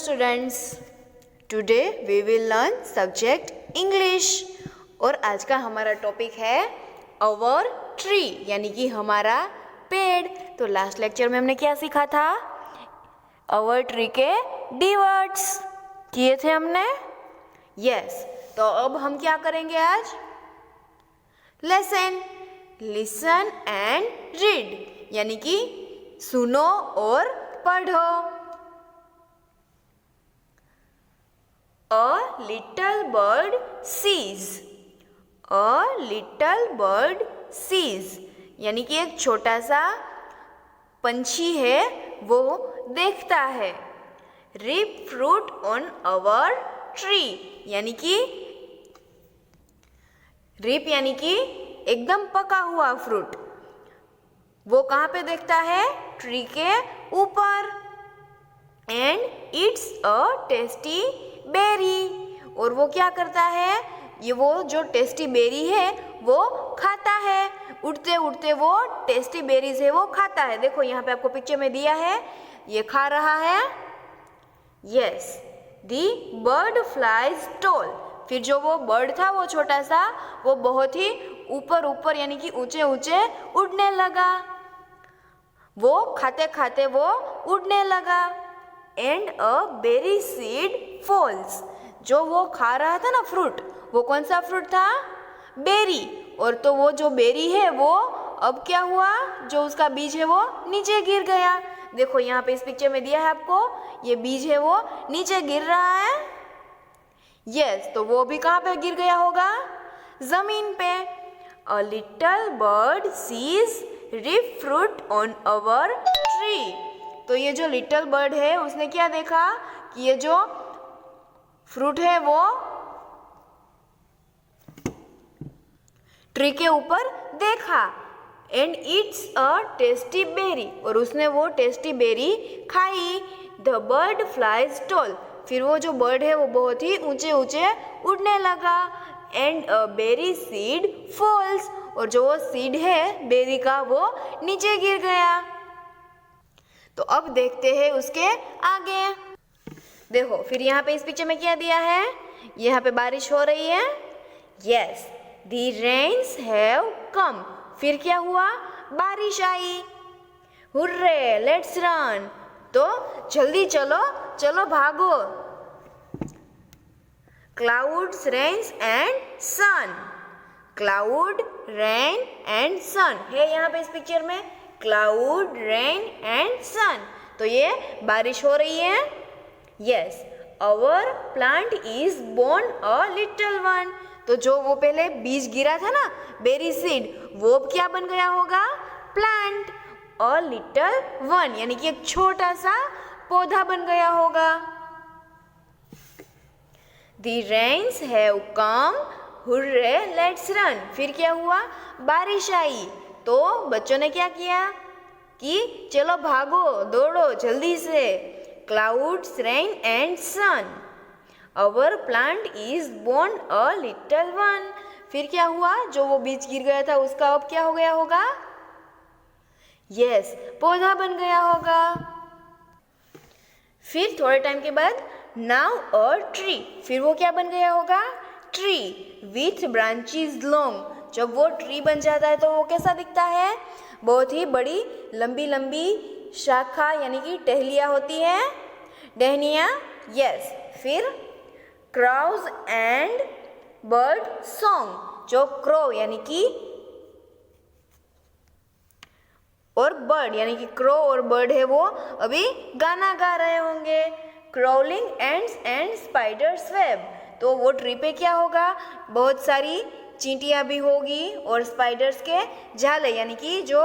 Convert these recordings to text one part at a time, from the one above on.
Students, today we will learn subject English और आज का हमारा टॉपिक है अवर ट्री यानी कि हमारा पेड़। तो लास्ट लेक्चर में हमने क्या सीखा था? अवर ट्री के डी वर्ड्स किए थे हमने। यस, तो अब हम क्या करेंगे आज? लेसन, लिसन एंड रीड यानी कि सुनो और पढ़ो। A little bird sees, a little bird sees यानी कि एक छोटा सा पंछी है वो देखता है। Rip fruit on our tree यानी कि रिप यानी कि एकदम पका हुआ फ्रूट, वो कहाँ पे देखता है? ट्री के ऊपर। And it's a tasty berry और वो क्या करता है? ये वो जो टेस्टी बेरी है वो खाता है। उड़ते उड़ते वो टेस्टी बेरीज है वो खाता है। देखो यहाँ पे आपको पिक्चर में दिया है, ये खा रहा है। यस, दी बर्ड फ्लाइज टॉल। फिर जो वो बर्ड था वो छोटा सा, वो बहुत ही ऊपर ऊपर यानी कि ऊंचे ऊंचे उड़ने लगा। वो खाते खाते वो उड़ने लगा। And a berry seed falls. जो वो खा रहा था ना फ्रूट, वो कौन सा फ्रूट था? बेरी। और तो वो जो बेरी है वो अब क्या हुआ? जो उसका बीज है वो नीचे गिर गया। देखो यहाँ पे इस पिक्चर में दिया है आपको, ये बीज है वो नीचे गिर रहा है। यस, तो वो भी कहाँ पे गिर गया होगा? जमीन पे। A little bird sees ripe fruit on our tree. तो ये जो लिटल बर्ड है उसने क्या देखा कि ये जो फ्रूट है वो ट्री के ऊपर देखा। And it's a tasty berry और उसने वो टेस्टी बेरी खाई। The bird flies tall. फिर वो जो बर्ड है वो बहुत ही ऊंचे ऊंचे उड़ने लगा। And a berry seed falls और जो वो सीड है बेरी का वो नीचे गिर गया। तो अब देखते हैं उसके आगे। देखो फिर यहाँ पे इस पिक्चर में क्या दिया है? यहाँ पे बारिश हो रही है। Yes, the rains have come. फिर क्या हुआ? बारिश आई। Hurray, let's run. तो जल्दी चलो, चलो भागो। Clouds, rains and sun. Cloud, rain and sun है यहाँ पे इस पिक्चर में। Cloud, rain and sun. तो ये बारिश हो रही है। Yes, our plant is born a little one. तो जो वो पहले बीज गिरा था ना, बेरी सीड, वो क्या बन गया होगा? प्लांट। अ लिटिल वन यानी कि एक छोटा सा पौधा बन गया होगा। The rains have come, hurray, let's run. फिर क्या हुआ? बारिश आई। तो बच्चों ने क्या किया कि चलो भागो, दौड़ो जल्दी से। Clouds, rain and sun. Our plant is born a little one. फिर क्या हुआ? जो वो बीज गिर गया था उसका अब क्या हो गया होगा? यस, पौधा बन गया होगा। फिर थोड़े टाइम के बाद नाउ अ ट्री। फिर वो क्या बन गया होगा? Tree with branches long. जब वो ट्री बन जाता है तो वो कैसा दिखता है? बहुत ही बड़ी लंबी लंबी शाखा यानी कि टहलियाँ होती है, टहनियाँ। यस, फिर क्राउज एंड बर्ड सॉन्ग। जो क्रो यानी कि और बर्ड यानी कि क्रो और बर्ड है वो अभी गाना गा रहे होंगे। Crawling ends and spiders web. तो वो ट्री पे क्या होगा? बहुत सारी चींटियाँ भी होगी और स्पाइडर्स के जाले यानी कि जो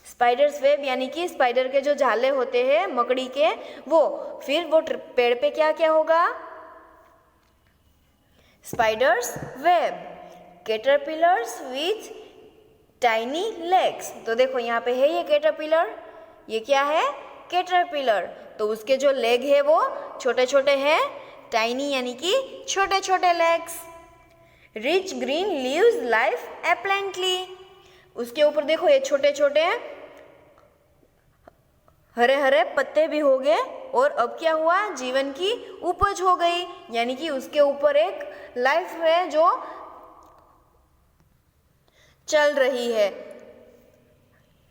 स्पाइडर्स वेब यानी कि स्पाइडर के जो जाले होते हैं मकड़ी के, वो फिर वो पेड़ पे क्या क्या होगा? Spiders web. Caterpillars with tiny legs. तो देखो यहाँ पे है ये कैटरपिलर, ये क्या है? कैटरपिलर। तो उसके जो लेग है वो छोटे छोटे हैं, टाइनी यानी कि छोटे छोटे legs. Rich green leaves life aplenty. उसके ऊपर देखो ये छोटे छोटे हरे हरे पत्ते भी हो गए और अब क्या हुआ, जीवन की उपज हो गई, यानी कि उसके ऊपर एक लाइफ है जो चल रही है।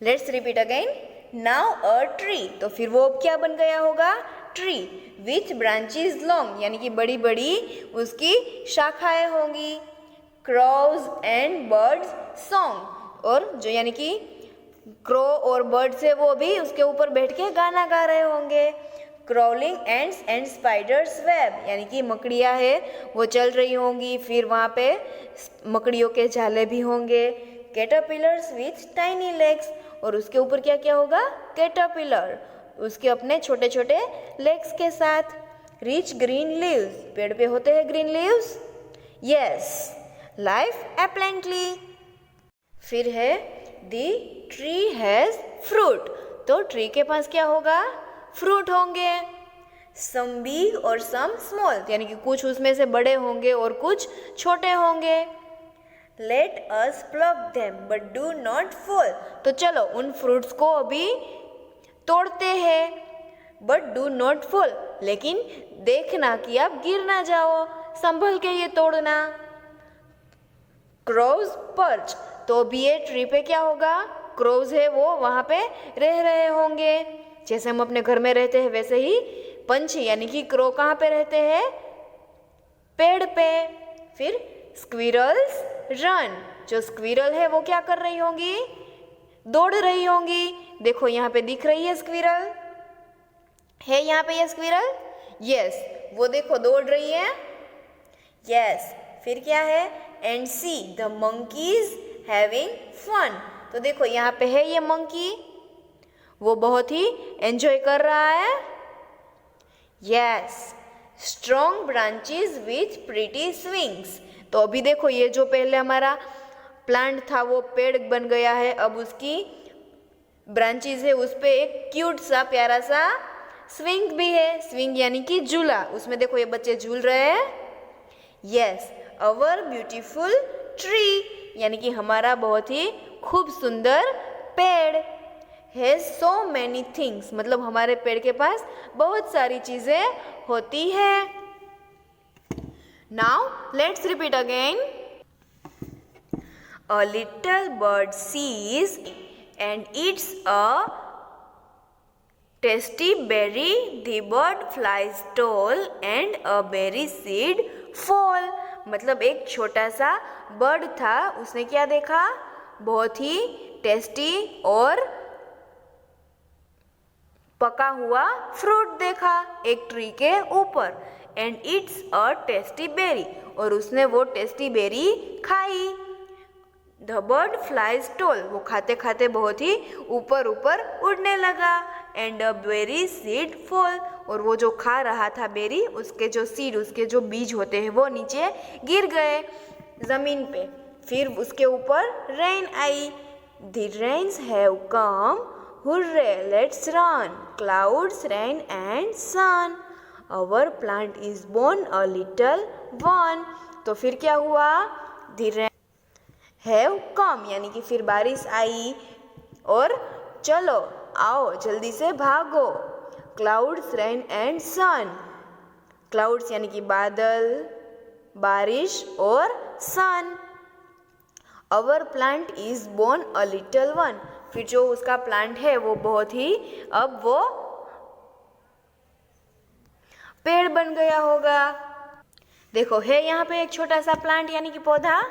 Let's repeat again, now a tree, तो फिर वो अब क्या बन गया होगा, ट्री विथ ब्रांचेस लॉन्ग, यानी कि बड़ी बड़ी उसकी शाखाएं होंगी। क्रॉज एंड बर्ड्स सॉन्ग, और जो यानी कि क्रो और बर्ड्स है वो भी उसके ऊपर बैठ के गाना गा रहे होंगे। Crawling ends and spiders web, यानी कि मकड़ियाँ है वो चल रही होंगी, फिर वहाँ पे मकड़ियों के जाले भी होंगे। कैटरपिलर्स विथ टाइनी लेग्स, और उसके ऊपर क्या क्या होगा, कैटरपिलर, उसके अपने छोटे छोटे लेग्स के साथ। रिच ग्रीन लीव्स, पेड़ पे होते हैं ग्रीन लीव्स, यस, लाइफ एप्लेंटली। फिर है दी ट्री हैज फ्रूट, तो ट्री के पास क्या होगा, फ्रूट होंगे। सम बिग और सम स्मॉल, यानी कि कुछ उसमें से बड़े होंगे और कुछ छोटे होंगे। Let us pluck them but do not fall, तो चलो उन फ्रूट्स को अभी तोड़ते हैं, बट डू नॉट फॉल, लेकिन देखना कि आप गिर ना जाओ, संभल के ये तोड़ना। क्रोज पर्च, तो भी ये ट्री पे क्या होगा, क्रोज है वो वहाँ पे रह रहे होंगे, जैसे हम अपने घर में रहते हैं वैसे ही पंछी यानी कि क्रो कहाँ पे रहते हैं, पेड़ पे। फिर स्क्विरल्स रन, जो स्क्विरल है वो क्या कर रही होंगी, दौड़ रही होंगी। देखो यहाँ पे दिख रही है स्क्विरल, है यहाँ पे ये स्क्विरल, यस, वो देखो दौड़ रही है, यस। फिर क्या है, and see the monkeys having fun, तो देखो यहाँ पे है ये मंकी, वो बहुत ही एंजॉय कर रहा है, yes. Strong branches with pretty swings, तो अभी देखो ये जो पहले हमारा प्लांट था वो पेड़ बन गया है, अब उसकी ब्रांचेस है उस पे एक क्यूट सा प्यारा सा स्विंग भी है, स्विंग यानी कि झूला, उसमें देखो ये बच्चे झूल रहे हैं, यस। अवर ब्यूटीफुल ट्री, यानी कि हमारा बहुत ही खूब सुंदर पेड़। हैज सो मैनी थिंग्स, मतलब हमारे पेड़ के पास बहुत सारी चीजें होती है। Now let's repeat again, a little bird sees and eats a tasty berry, the bird flies tall and a berry seed fall, मतलब एक छोटा सा बर्ड था, उसने क्या देखा, बहुत ही टेस्टी और पका हुआ फ्रूट देखा एक ट्री के ऊपर, and it's a tasty berry, और उसने वो टेस्टी बेरी खाई। द बर्ड फ्लाइज टॉल, वो खाते खाते बहुत ही ऊपर ऊपर उड़ने लगा, and a berry seed fall, और वो जो खा रहा था बेरी, उसके जो सीड, उसके जो बीज होते हैं वो नीचे गिर गए जमीन पे। फिर उसके ऊपर रेन आई, the rains have come, hurray let's run, clouds rain and sun, our plant is born a little one, तो फिर क्या हुआ, द रेन हैव कम, यानी कि फिर बारिश आई और चलो आओ जल्दी से भागो। Clouds rain and sun, clouds यानी कि बादल, बारिश और sun. Our plant is born a little one, फिर जो उसका प्लांट है वो बहुत ही अब वो पेड़ बन गया होगा। देखो है यहाँ पे एक छोटा सा प्लांट यानी कि पौधा,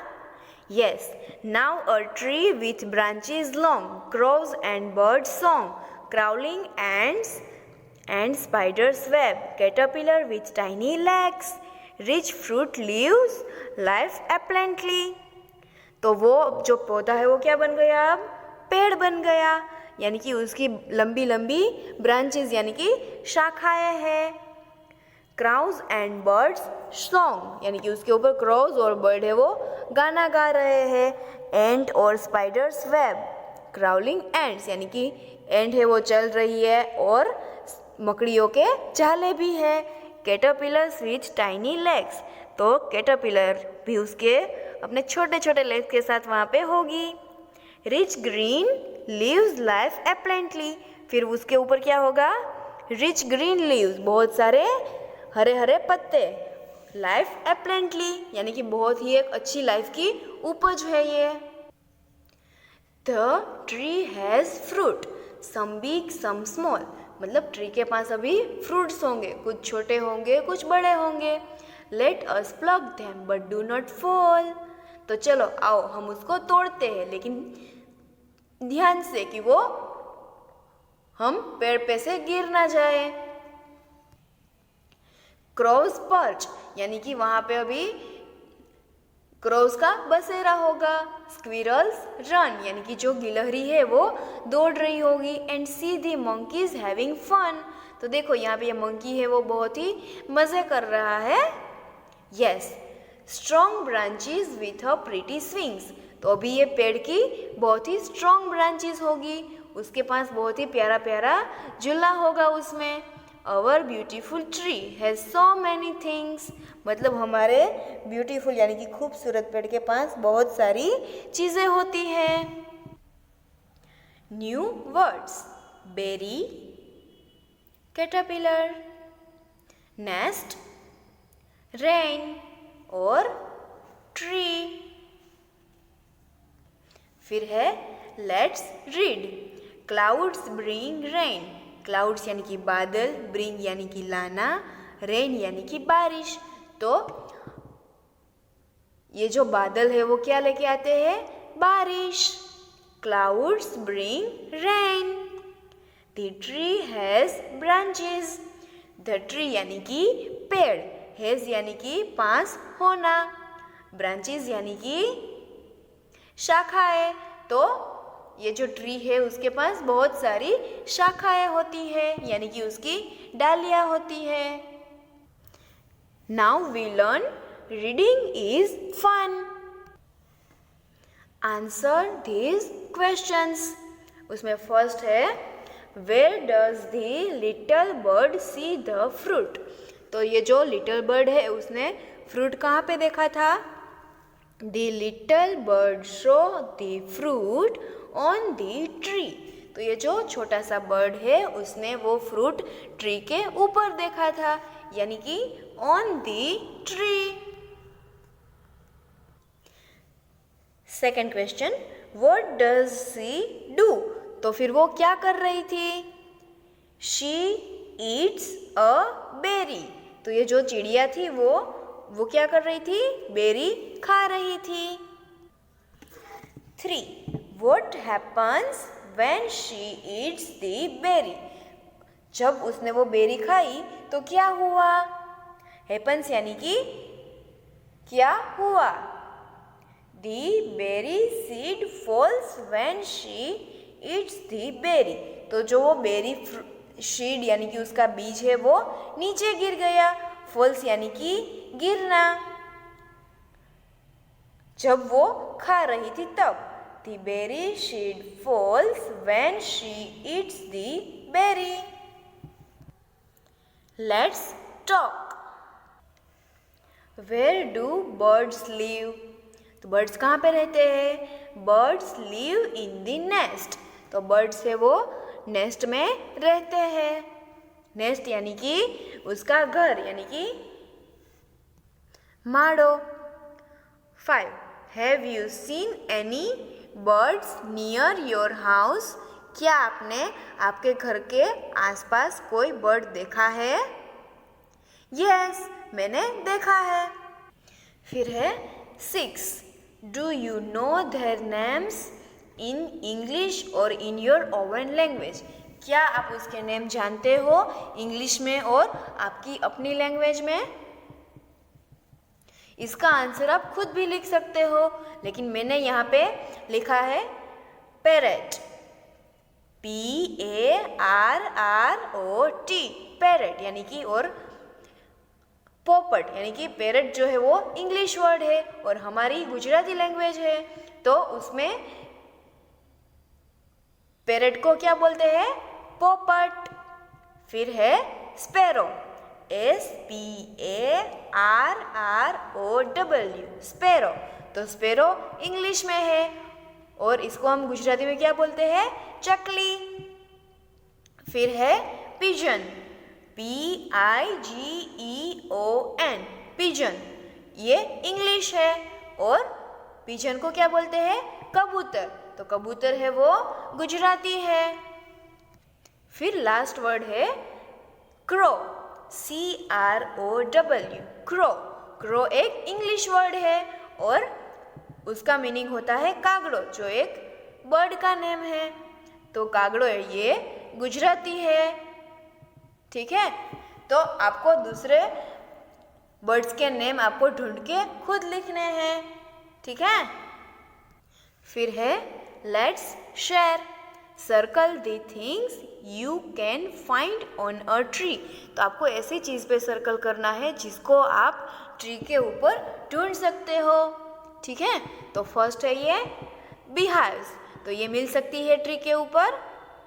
yes. Now a tree with branches long, crows and birds song, crawling ants and spiders web, caterpillar with tiny legs, rich fruit leaves, life aplenty. तो वो जो पौधा है वो क्या बन गया, अब पेड़ बन गया, यानी कि उसकी लंबी लंबी ब्रांचेस यानी कि शाखाएं हैं। क्राउज एंड बर्ड्स सॉन्ग, यानी कि उसके ऊपर क्राउज और बर्ड है वो गाना गा रहे हैं। एंट और स्पाइडर्स वेब, क्राउलिंग एंट्स यानी कि एंट है वो चल रही है और मकड़ियों के जाले भी है। कैटरपिलर्स विथ टाइनी लेग्स, तो कैटरपिलर भी उसके अपने छोटे छोटे लेग्स के साथ वहाँ पे होगी। रिच ग्रीन लीव्स लाइफ एप्लेंटली, फिर उसके ऊपर क्या होगा, रिच ग्रीन लीव्स, बहुत सारे हरे हरे पत्ते। लाइफ एपलेंटली यानी कि बहुत ही एक अच्छी लाइफ की उपज है ये। The tree has fruit, some big some small, मतलब ट्री के पास अभी फ्रूट्स होंगे, कुछ छोटे होंगे कुछ बड़े होंगे। Let us plug them but do not fall, तो चलो आओ हम उसको तोड़ते हैं, लेकिन ध्यान से कि वो हम पेड़ पे से गिर ना जाए। क्रोज पर्च यानी कि वहां पे अभी क्रोज का बसेरा होगा। स्क्विरल्स रन यानी कि जो गिलहरी है वो दौड़ रही होगी। And see the monkeys having fun, तो देखो यहाँ पे ये मंकी है वो बहुत ही मजे कर रहा है। Yes, strong branches with a pretty swings, तो अभी ये पेड़ की बहुत ही स्ट्रॉन्ग ब्रांचेस होगी, उसके पास बहुत ही प्यारा प्यारा झूला होगा उसमें। Our beautiful tree has so many things, मतलब हमारे ब्यूटीफुल यानी कि खूबसूरत पेड़ के पास बहुत सारी चीज़ें होती हैं। New words, berry, caterpillar, nest, rain और ट्री। फिर है let's read. Clouds bring rain, clouds यानी कि बादल, ब्रिंग यानी कि लाना, रेन यानी कि बारिश। तो ये जो बादल है वो क्या लेके आते हैं? बारिश। Clouds bring rain. The tree has branches, the tree यानी कि पेड़, हैज यानी कि पास होना, ब्रांचेस यानी कि शाखाएं। तो ये जो ट्री है उसके पास बहुत सारी शाखाएं होती है यानी कि उसकी डालियां होती है। Now we learn reading is fun. Answer these questions. उसमें फर्स्ट है where does the little bird see the fruit, तो ये जो लिटिल बर्ड है उसने फ्रूट कहाँ पे देखा था? The little bird show the fruit on the tree, तो ये जो छोटा सा बर्ड है उसने वो फ्रूट ट्री के ऊपर देखा था यानी कि on the tree. Second question, what does she do, तो फिर वो क्या कर रही थी? शी ईट्स अ बेरी, तो ये जो चिड़िया थी वो क्या कर रही थी? बेरी खा रही थी। 3. What happens when she eats the berry? जब उसने वो बेरी खाई तो क्या हुआ? Happens यानी कि क्या हुआ? The berry seed falls when she eats the berry. तो जो वो बेरी सीड यानी कि उसका बीज है वो नीचे गिर गया। फॉल्स यानी कि गिरना, जब वो खा रही थी तब। The berry seed falls when she eats the berry. Let's talk. Where do birds live? तो birds कहाँ पे रहते हैं? Birds live in the nest. तो birds है वो नेस्ट में रहते हैं। नेस्ट यानी कि उसका घर यानी कि माड़ो। 5. Have you seen any birds near your house? क्या आपने आपके घर के आसपास कोई बर्ड देखा है? Yes, मैंने देखा है। फिर है 6. Do you know their names in English or in your own language? क्या आप उसके नेम जानते हो इंग्लिश में और आपकी अपनी लैंग्वेज में? इसका आंसर आप खुद भी लिख सकते हो, लेकिन मैंने यहाँ पे लिखा है पैरेट, PARROT, पैरेट यानी कि, और पोपट यानी कि पैरेट जो है वो इंग्लिश वर्ड है और हमारी गुजराती लैंग्वेज है, तो उसमें पैरेट को क्या बोलते हैं? पोपट। फिर है स्पैरो, SPARROW, स्पैरो। तो स्पैरो इंग्लिश में है और इसको हम गुजराती में क्या बोलते हैं? चकली। फिर है पिजन, PIGEON, पिजन, ये इंग्लिश है। और पिजन को क्या बोलते हैं? कबूतर। तो कबूतर है वो गुजराती है। फिर लास्ट वर्ड है क्रो, CROW, क्रो। क्रो एक इंग्लिश वर्ड है और उसका मीनिंग होता है कागड़ो, जो एक बर्ड का नेम है। तो कागड़ो ये गुजराती है। ठीक है, तो आपको दूसरे बर्ड्स के नेम आपको ढूंढ के खुद लिखने हैं। ठीक है, फिर है let's share, circle the things you can find on a tree. तो आपको ऐसी चीज़ पे सर्कल करना है जिसको आप ट्री के ऊपर ढूंढ सकते हो। ठीक है, तो फर्स्ट है ये beehives, तो ये मिल सकती है ट्री के ऊपर।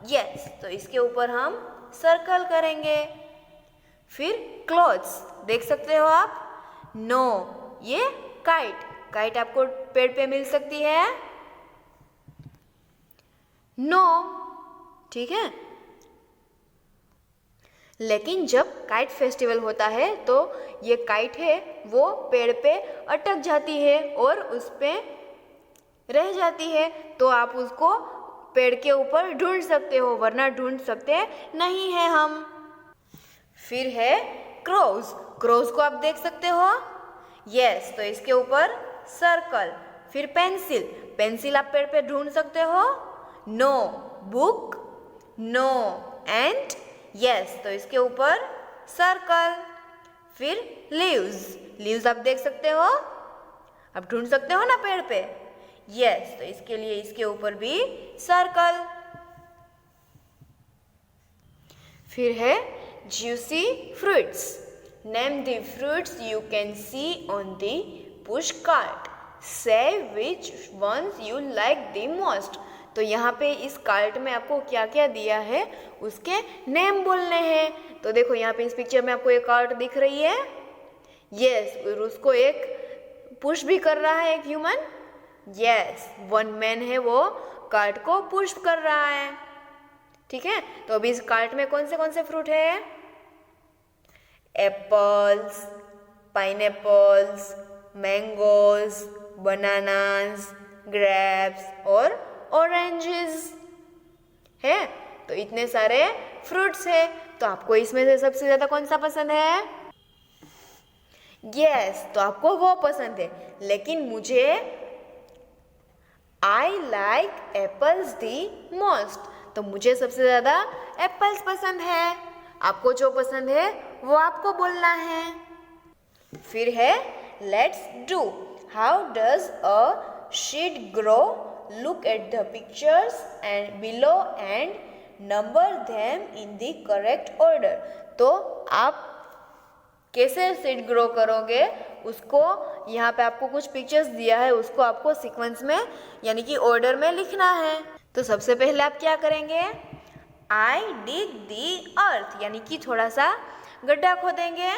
यस, तो इसके ऊपर हम सर्कल करेंगे। फिर क्लॉथ्स देख सकते हो आप। नो, ये काइट, काइट आपको पेड़ पे मिल सकती है। नो, ठीक है, लेकिन जब काइट फेस्टिवल होता है तो ये काइट है वो पेड़ पे अटक जाती है और उस पे रह जाती है। तो आप उसको पेड़ के ऊपर ढूंढ सकते हो, वरना ढूंढ सकते नहीं है हम। फिर है क्रोज, क्रोज को आप देख सकते हो। यस, तो इसके ऊपर सर्कल। फिर पेंसिल, पेंसिल आप पेड़ पे ढूंढ सकते हो। No, book, no, and yes, तो इसके ऊपर सर्कल। फिर लीव्स, लीव्स आप देख सकते हो, आप ढूंढ सकते हो ना पेड़ पे। यस, तो इसके लिए इसके ऊपर भी सर्कल। फिर है juicy fruits, name the fruits you can see on the push cart, say which ones you like the most। तो यहाँ पे इस कार्ट में आपको क्या क्या दिया है उसके नेम बोलने हैं। तो देखो यहाँ पे इस पिक्चर में आपको एक कार्ट दिख रही है। यस, और उसको एक पुश भी कर रहा है एक ह्यूमन। यस, वन मैन है वो कार्ट को पुश कर रहा है। ठीक है, तो अभी इस कार्ट में कौन से फ्रूट है? Apples, pineapples, mangoes, bananas, grapes और ऑरेंजेस है। तो इतने सारे फ्रूट्स है। तो आपको इसमें से सबसे ज्यादा कौन सा पसंद है? यस, तो आपको वो पसंद है, लेकिन मुझे I like apples the most, तो मुझे सबसे ज्यादा एप्पल्स पसंद है। आपको जो पसंद है वो आपको बोलना है। फिर है let's do, how does a sheet grow, look at the pictures and below and number them in the correct order. तो आप कैसे सीड ग्रो करोगे उसको, यहाँ पे आपको कुछ पिक्चर्स दिया है, उसको आपको सीक्वेंस में यानी कि ऑर्डर में लिखना है। तो सबसे पहले आप क्या करेंगे? आई डिग दी अर्थ, यानी कि थोड़ा सा गड्ढा खोदेंगे।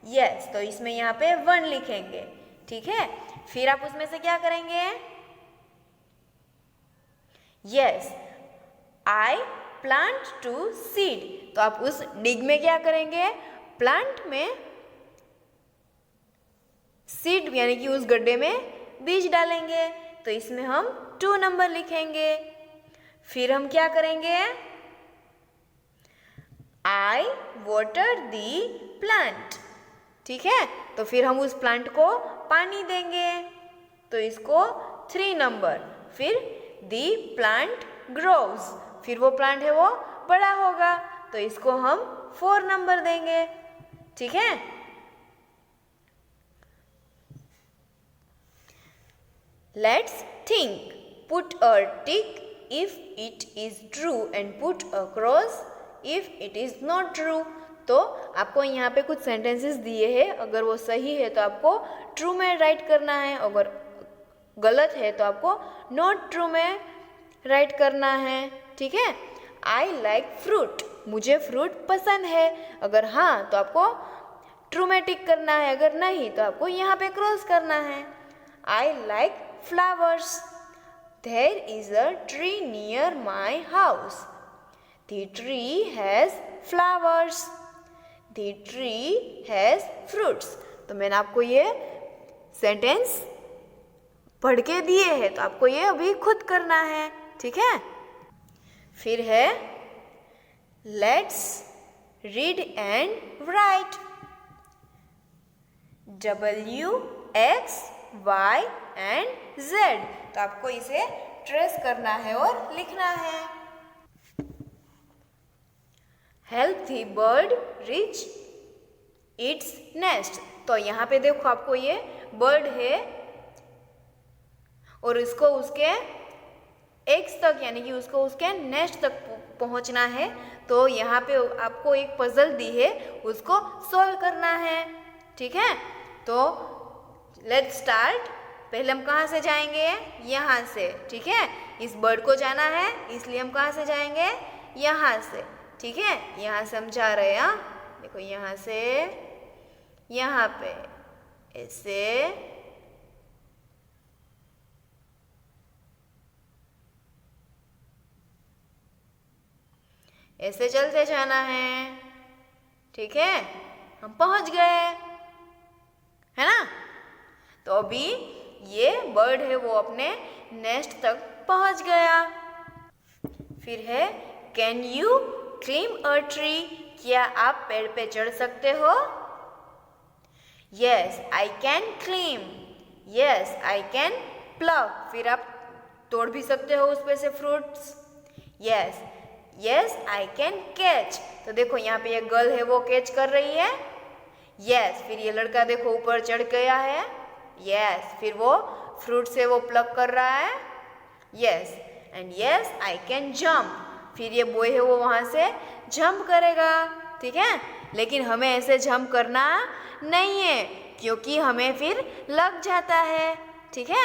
यस, तो इसमें यहाँ पे 1 लिखेंगे। ठीक है, फिर आप उसमें से क्या करेंगे? Yes, I plant to seed, तो आप उस डिग में क्या करेंगे? प्लांट में सीड यानी कि उस गड्ढे में बीज डालेंगे। तो इसमें हम 2 नंबर लिखेंगे। फिर हम क्या करेंगे? आई वॉटर दी प्लांट। ठीक है, तो फिर हम उस प्लांट को पानी देंगे, तो इसको 3 नंबर। फिर दी प्लांट ग्रोव्स, फिर वो प्लांट है वो बड़ा होगा, तो इसको हम 4 नंबर देंगे। ठीक है, let's think, put a tick if it is true and put a cross if it is not true. तो आपको यहाँ पे कुछ सेंटेंसेस दिए हैं, अगर वो सही है तो आपको ट्रू में राइट करना है, अगर गलत है तो आपको नॉट ट्रू में राइट करना है। ठीक है, आई लाइक फ्रूट, मुझे फ्रूट पसंद है, अगर हाँ तो आपको ट्रू में टिक करना है, अगर नहीं तो आपको यहाँ पे क्रॉस करना है। I like flowers, there is a tree near my house, the tree has flowers. The tree has fruits. तो मैंने आपको ये सेंटेंस पढ़ के दिए हैं, तो आपको ये अभी खुद करना है, ठीक है। फिर है let's read and right. WX Y and Z। तो आपको इसे ट्रेस करना है और लिखना है। Help the bird reach its nest. तो यहाँ पे देखो आपको ये बर्ड है और इसको उसके एग्स तक यानी कि उसको उसके नेस्ट तक पहुँचना है। तो यहाँ पे आपको एक पजल दी है, उसको सॉल्व करना है, ठीक है। तो लेट्स स्टार्ट। पहले हम कहाँ से जाएंगे? यहाँ से, ठीक है। इस बर्ड को जाना है, इसलिए हम कहाँ से जाएंगे? यहाँ से, ठीक है। यहाँ से हम जा रहे हैं, देखो यहाँ से यहाँ पे ऐसे ऐसे चलते जाना है, ठीक है। हम पहुंच गए, है ना। तो अभी ये बर्ड है वो अपने नेस्ट तक पहुंच गया। फिर है can you climb a tree. क्या आप पेड़ पे चढ़ सकते हो? Yes I can climb. Yes I can pluck. फिर आप तोड़ भी सकते हो उस पे से fruits. Yes yes I can catch. तो देखो यहाँ पे ये गर्ल है वो कैच कर रही है। यस फिर ये लड़का देखो ऊपर चढ़ गया है। यस फिर वो फ्रूट से वो प्लक कर रहा है। Yes and yes I can jump. फिर ये बॉय है वो वहाँ से जंप करेगा, ठीक है। लेकिन हमें ऐसे जंप करना नहीं है क्योंकि हमें फिर लग जाता है, ठीक है।